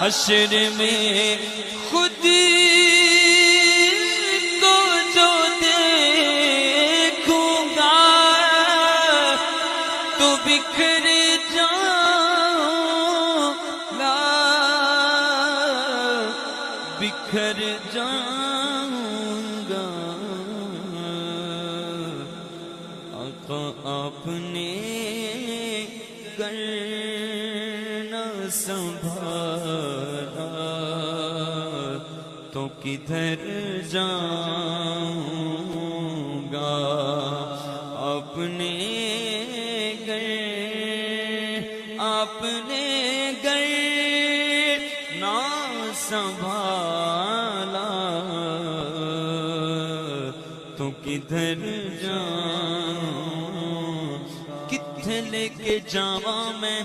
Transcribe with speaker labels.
Speaker 1: حشر میں خود کو جو دیکھوں گا تو بکھر جاؤں گا، بکھر جاؤں گا۔ آقا آپ نے گر نہ سنبھالا تو کدھر جاؤں گا؟ آپ نے گر نہ سنبھالا تو کدھر جاؤں؟ کتنے لے کے جاواں میں